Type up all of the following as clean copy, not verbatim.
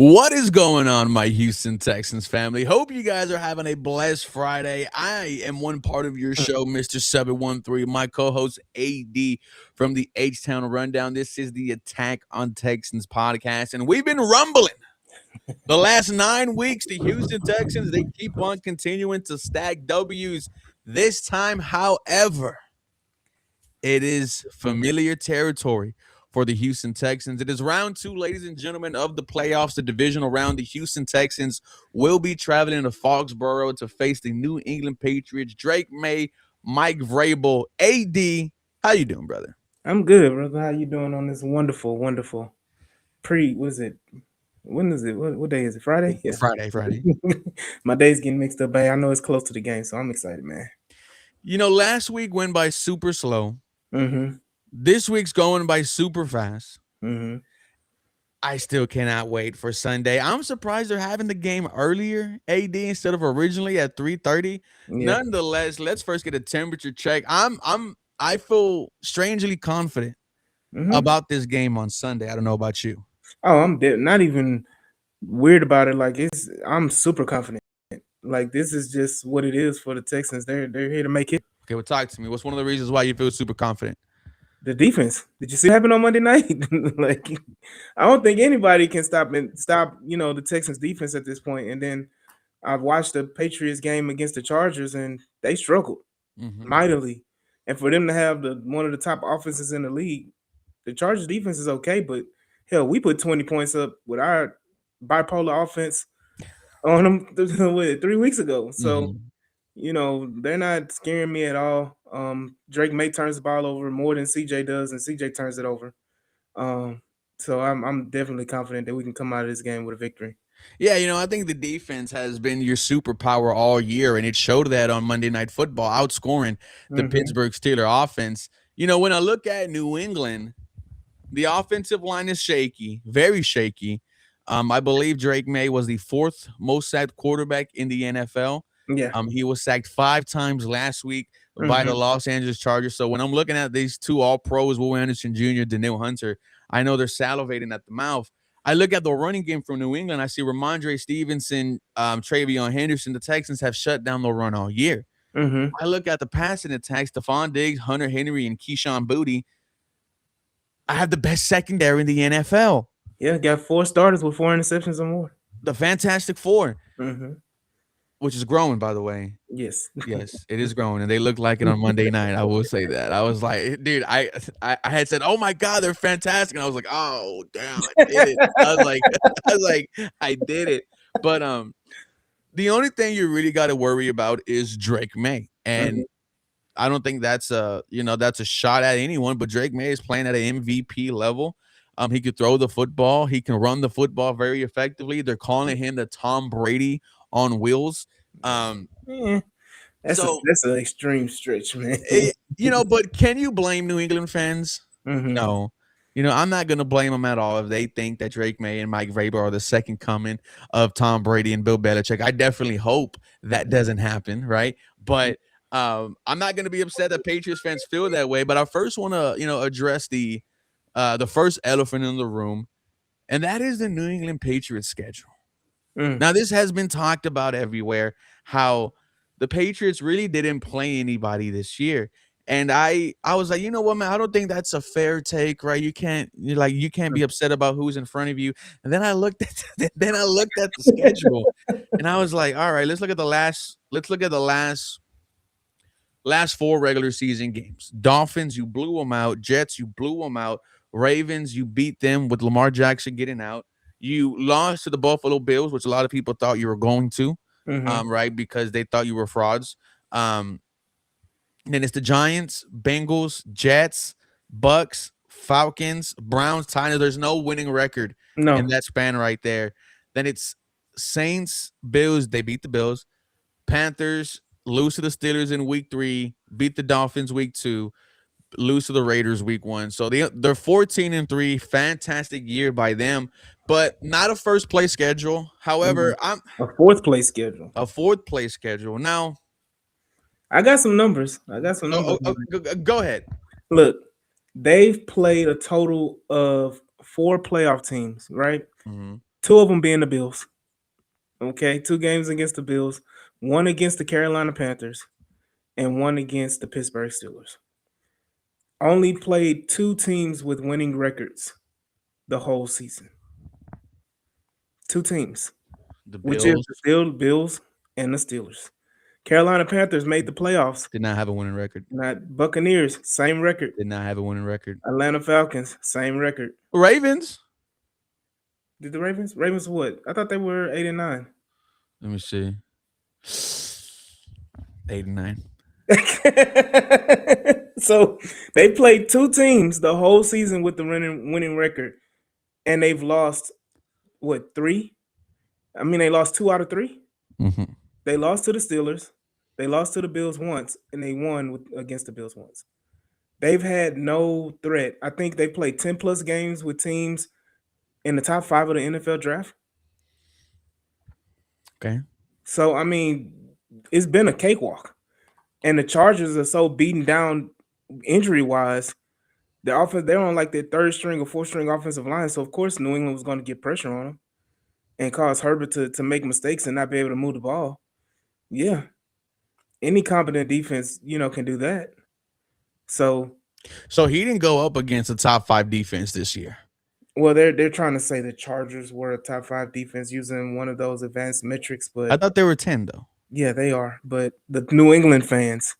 What is going on, my Houston Texans family? Hope you guys are having a blessed Friday. I am one part of your show, Mr. 713, my co-host AD from the Town Rundown. This is the Attack on Texans podcast, and we've been rumbling the last 9 weeks. The Houston Texans, they keep on continuing to stack W's. This time, however, it is familiar territory for the Houston Texans. It is round 2, ladies and gentlemen, of the playoffs, the divisional round. The Houston Texans will be traveling to Foxborough to face the New England Patriots. Drake Maye, Mike Vrabel, AD. How you doing, brother? I'm good, brother. How you doing on this wonderful what is it? When is it? What day is it? Friday? Yeah. Friday. My day's getting mixed up, but I know it's close to the game, so I'm excited, man. You know, last week went by super slow. Mm-hmm. This week's going by super fast. Mm-hmm. I still cannot wait for Sunday. I'm surprised they're having the game earlier, AD, instead of originally at 3:30. Yeah. Nonetheless, let's first get a temperature check. I feel strangely confident about this game on Sunday. I don't know about you. Oh, I'm not even weird about it. I'm super confident. Like, this is just what it is for the Texans. They're here to make it. Okay, well, talk to me. What's one of the reasons why you feel super confident? The defense. Did you see what happened on Monday night? I don't think anybody can stop the Texans defense at this point. And then I've watched the Patriots game against the Chargers, and they struggled mightily. And for them to have one of the top offenses in the league, the Chargers defense is okay, but hell, we put 20 points up with our bipolar offense on them 3 weeks ago. So, they're not scaring me at all. Drake Maye turns the ball over more than CJ does, and CJ turns it over. So I'm definitely confident that we can come out of this game with a victory. Yeah, I think the defense has been your superpower all year, and it showed that on Monday Night Football, outscoring the Pittsburgh Steelers offense. When I look at New England, the offensive line is shaky, very shaky. I believe Drake Maye was the 4th most sacked quarterback in the NFL. Yeah. He was sacked 5 times last week by the Los Angeles Chargers. So when I'm looking at these 2 All-Pros, Will Anderson Jr., Daniil Hunter, I know they're salivating at the mouth. I look at the running game from New England. I see Ramondre Stevenson, Travion Henderson. The Texans have shut down the run all year. I look at the passing attacks, Stephon Diggs, Hunter Henry, and Keyshawn Boutte. I have the best secondary in the NFL. Yeah, got 4 starters with 4 interceptions or more. The Fantastic Four, which is growing, by the way. Yes, it is growing, and they look like it on Monday night. I will say that. I was like, dude, I had said, oh my God, they're fantastic, and I was like, oh damn, I did it. I was like, I did it. But the only thing you really got to worry about is Drake Maye, and I don't think that's a shot at anyone. But Drake Maye is playing at an MVP level. He could throw the football. He can run the football very effectively. They're calling him the Tom Brady on wheels. That's an extreme stretch, man. But can you blame New England fans? No. I'm not going to blame them at all if they think that Drake Maye and Mike Vrabel are the second coming of Tom Brady and Bill Belichick. I definitely hope that doesn't happen, right? But I'm not going to be upset that Patriots fans feel that way. But I first want to, address the first elephant in the room, and that is the New England Patriots schedule. Now, this has been talked about everywhere, how the Patriots really didn't play anybody this year. And I was like, you know what, man, I don't think that's a fair take, right? You can't be upset about who's in front of you. And then I looked at the schedule, and I was like, all right, let's look at the last 4 regular season games. Dolphins, you blew them out. Jets, you blew them out. Ravens, you beat them with Lamar Jackson getting out. You lost to the Buffalo Bills, which a lot of people thought you were going to, right? Because they thought you were frauds. Then it's the Giants, Bengals, Jets, Bucks, Falcons, Browns, Titans. There's no winning record in that span right there. Then it's Saints, Bills. They beat the Bills. Panthers, lose to the Steelers in week 3, beat the Dolphins week 2, lose to the Raiders week 1. So they're 14-3. Fantastic year by them, but not a first place schedule. However, I'm a 4th place schedule. A 4th place schedule. Now, I got some numbers. Go ahead. Look, they've played a total of 4 playoff teams, right? 2 of them being the Bills. Okay, 2 games against the Bills, 1 against the Carolina Panthers, and 1 against the Pittsburgh Steelers. Only played 2 teams with winning records the whole season. 2 teams, The which is Bills the Bills and the Steelers. Carolina Panthers made the playoffs. did not have a winning record. Not Buccaneers, same record. Did not have a winning record. Atlanta Falcons, same record. Ravens. Did the Ravens? Ravens what? I thought they were 8-9. Let me see. 8-9. So they played 2 teams the whole season with the winning record, and they've lost what 3? I mean, they lost 2 out of 3. Mm-hmm. They lost to the Steelers, they lost to the Bills once, and they won against the Bills once. They've had no threat. I think they played 10 plus games with teams in the top 5 of the NFL draft. Okay. So I mean, it's been a cakewalk, and the Chargers are so beaten down injury wise. The offense, they're on like their 3rd string or 4th string offensive line. So of course New England was going to get pressure on them and cause Herbert to make mistakes and not be able to move the ball. Yeah. Any competent defense, can do that. So he didn't go up against a top 5 defense this year. Well, they're trying to say the Chargers were a top 5 defense using one of those advanced metrics, but I thought they were 10 though. Yeah, they are. But the New England fans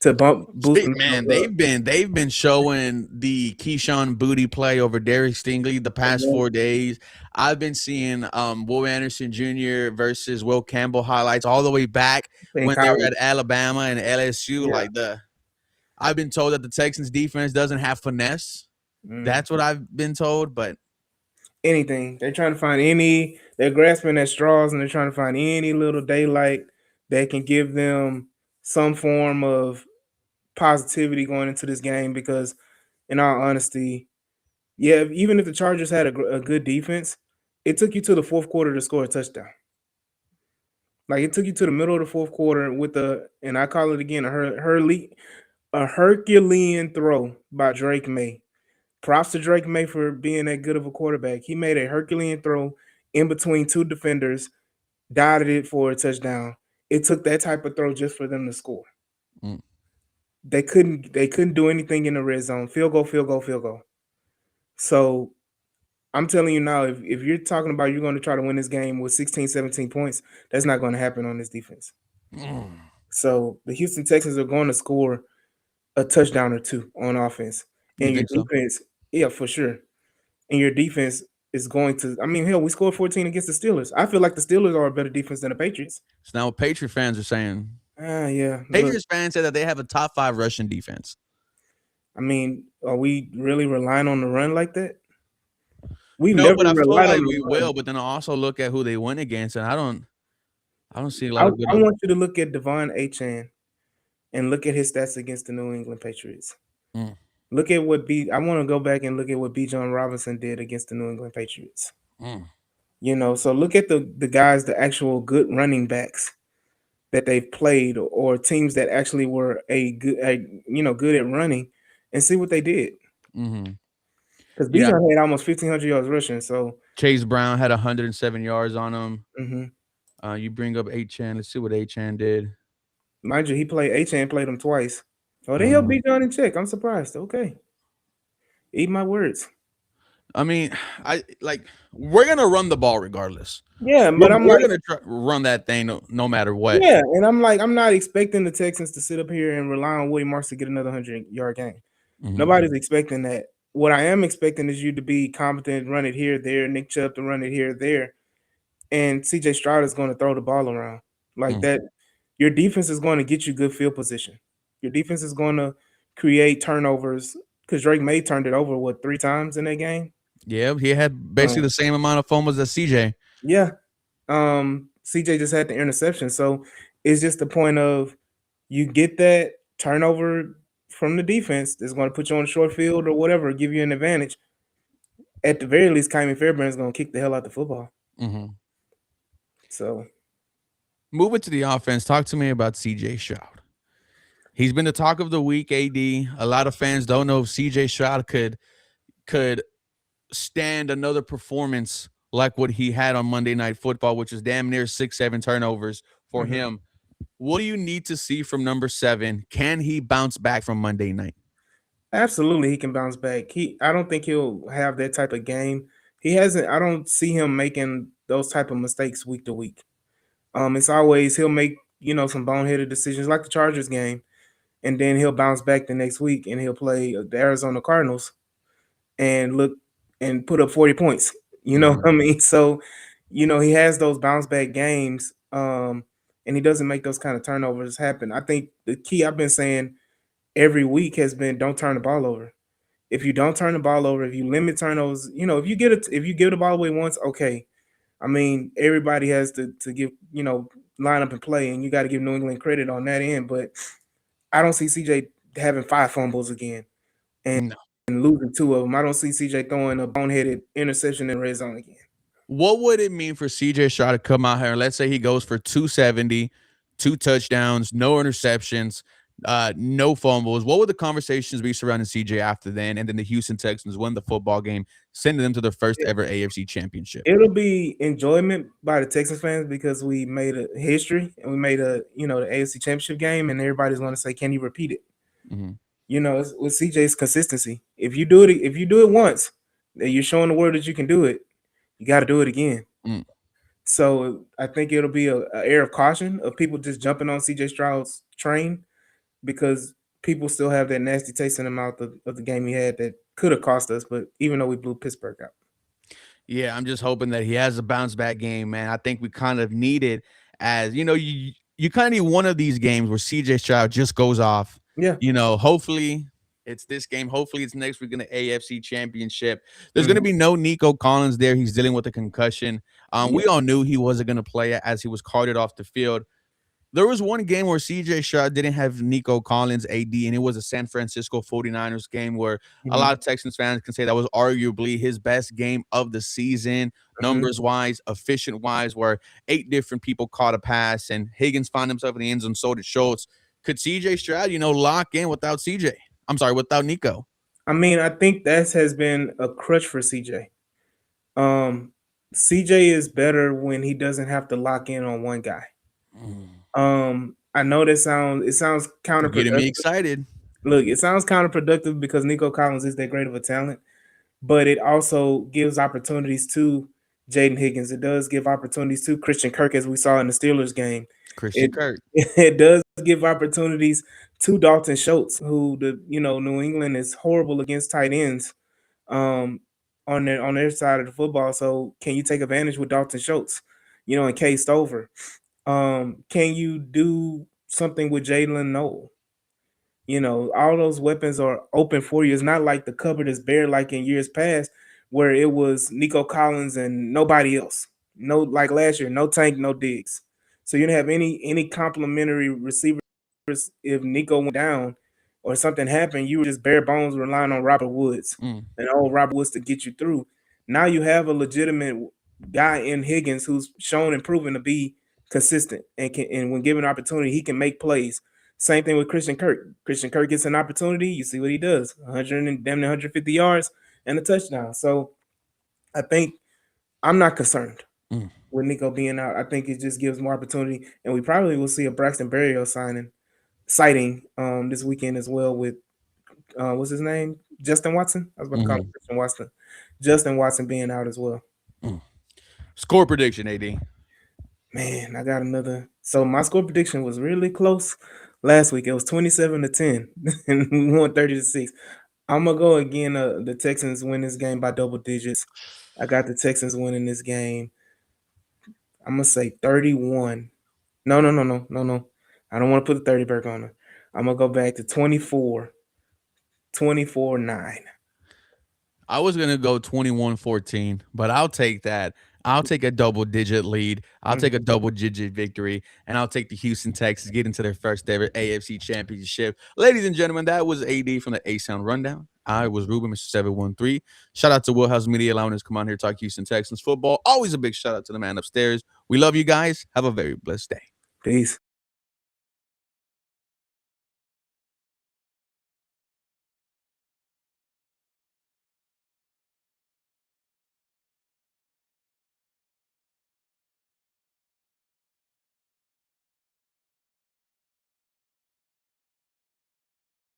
to boost them. Man, they've been showing the Keyshawn Booty play over Derek Stingley the past 4 days. I've been seeing Will Anderson Jr. versus Will Campbell highlights all the way back when they were at Alabama and LSU. Yeah. I've been told that the Texans defense doesn't have finesse. That's what I've been told, but anything. They're trying to find they're grasping at straws and they're trying to find any little daylight that can give them some form of positivity going into this game, because in all honesty, even if the Chargers had a good defense, it took you to the 4th quarter to score a touchdown. Like, it took you to the middle of the 4th quarter and I call it again, a Herculean throw by Drake Maye. Props to Drake Maye for being that good of a quarterback. He made a Herculean throw in between 2 defenders, dotted it for a touchdown. It took that type of throw just for them to score. They couldn't do anything in the red zone. Field goal. So I'm telling you now, if you're talking about you're going to try to win this game with 16, 17 points, that's not going to happen on this defense. So the Houston Texans are going to score a touchdown or 2 on offense. And your defense, yeah, for sure. And your defense is going to, hell, we scored 14 against the Steelers. I feel like the Steelers are a better defense than the Patriots. It's not what Patriot fans are saying. Yeah. Patriots fans say that they have a top 5 rushing defense. Are we really relying on the run like that? But I feel like we will. But then I also look at who they went against, and I don't see a lot of good. I want you to look at Devon Achane and look at his stats against the New England Patriots. Look at I want to go back and look at what Bijan Robinson did against the New England Patriots. So look at the guys, the actual good running backs that they've played, or teams that actually were good at running, and see what they did. Because Bijan had almost 1,500 yards rushing. So Chase Brown had 107 yards on him. You bring up Achane. Let's see what Achane did. Mind you, Achane played him twice. Oh, they held Bijan in check. I'm surprised. Okay. Eat my words. We're gonna run the ball regardless. Yeah, but we're gonna run that thing no matter what. Yeah, and I'm not expecting the Texans to sit up here and rely on Woody Marks to get another 100-yard game. Nobody's expecting that. What I am expecting is you to be competent, run it here, there, Nick Chubb to run it here, there, and CJ Stroud is going to throw the ball around like that. Your defense is going to get you good field position. Your defense is going to create turnovers, because Drake Maye turned it over 3 times in that game. Yeah, he had basically the same amount of fumbles as CJ. Yeah. CJ just had the interception. So it's just the point of, you get that turnover from the defense that's going to put you on a short field or whatever, give you an advantage. At the very least, Kyman Fairbairn is going to kick the hell out the football. So moving to the offense, talk to me about CJ Stroud. He's been the talk of the week, AD. A lot of fans don't know if CJ Stroud could stand another performance like what he had on Monday Night Football, which is damn near 6-7 turnovers for him. What do you need to see from number 7? Can he bounce back from Monday night? Absolutely, he can bounce back. I don't think he'll have that type of game. He hasn't. I don't see him making those type of mistakes week to week. It's always he'll make some boneheaded decisions like the Chargers game, and then he'll bounce back the next week and he'll play the Arizona Cardinals and look and put up 40 points. You know what I mean? So, he has those bounce back games, and he doesn't make those kind of turnovers happen. I think the key I've been saying every week has been don't turn the ball over. If you don't turn the ball over, if you limit turnovers, if you give the ball away once, okay. I mean, everybody has to give, line up and play, and you got to give New England credit on that end. But I don't see CJ having 5 fumbles again and No. losing 2 of them. I don't see CJ throwing a boneheaded interception in red zone again. What would it mean for CJ Stroud to come out here and let's say he goes for 270, 2 touchdowns, no interceptions, no fumbles? What would the conversations be surrounding CJ after then? And then the Houston Texans win the football game, sending them to their first ever AFC championship. It'll be enjoyment by the Texans fans because we made a history and we made the AFC championship game, and everybody's going to say, can you repeat it? With CJ's consistency. If you do it once, then you're showing the world that you can do it. You got to do it again. So I think it'll be a air of caution of people just jumping on CJ Stroud's train because people still have that nasty taste in the mouth of the game he had that could have cost us. But even though we blew Pittsburgh out. Yeah, I'm just hoping that he has a bounce back game, man. I think we kind of need it as you kind of need one of these games where CJ Stroud just goes off. Yeah. Hopefully it's this game. Hopefully it's next week in the AFC championship. There's going to be no Nico Collins there. He's dealing with a concussion. We all knew he wasn't going to play as he was carted off the field. There was one game where CJ Stroud didn't have Nico Collins AD, and it was a San Francisco 49ers game where a lot of Texans fans can say that was arguably his best game of the season, numbers-wise, efficient-wise, where 8 different people caught a pass, and Higgins found himself in the end zone, so did Schultz. Could CJ Stroud, lock in without without Nico? I mean, I think that has been a crutch for CJ. CJ is better when he doesn't have to lock in on one guy. I know it sounds counterproductive. Getting me excited. Look, it sounds counterproductive because Nico Collins is that great of a talent, but it also gives opportunities to Jaden Higgins. It does give opportunities to Christian Kirk, as we saw in the Steelers game. Christian Kirk. It does give opportunities to Dalton Schultz, who New England is horrible against tight ends on their side of the football. So can you take advantage with Dalton Schultz, and Case Stover? Can you do something with Jalen Noel? All those weapons are open for you. It's not like the cupboard is bare like in years past where it was Nico Collins and nobody else. No, like last year, no Tank, no Diggs. So you didn't have any complimentary receivers if Nico went down or something happened. You were just bare bones relying on Robert Woods and old Robert Woods to get you through. Now you have a legitimate guy in Higgins who's shown and proven to be consistent and when given opportunity, he can make plays. Same thing with Christian Kirk. Christian Kirk gets an opportunity. You see what he does: 100 and damn near 150 yards and a touchdown. So I think I'm not concerned with Nico being out. I think it just gives more opportunity, and we probably will see a Braxton Berrios sighting this weekend as well with what's his name? Justin Watson. I was about to call him Justin Watson. Justin Watson being out as well. Score prediction, AD. Man, I got another. So my score prediction was really close last week. It was 27-10, and we won 30-6. I'm gonna go again. The Texans win this game by double digits. I got the Texans winning this game. I'm gonna say 31. No. I don't want to put the 30 back on her. I'm gonna go back to 24. 24-9. I was going to go 21-14, but I'll take that. I'll take a double-digit lead. I'll take a double-digit victory, and I'll take the Houston Texans get into their first ever AFC championship. Ladies and gentlemen, that was AD from the A-Sound Rundown. I was Ruben, Mr. 713. Shout out to Wheelhouse Media allowing us to come on here to talk Houston Texans football. Always a big shout out to the man upstairs. We love you guys. Have a very blessed day. Peace.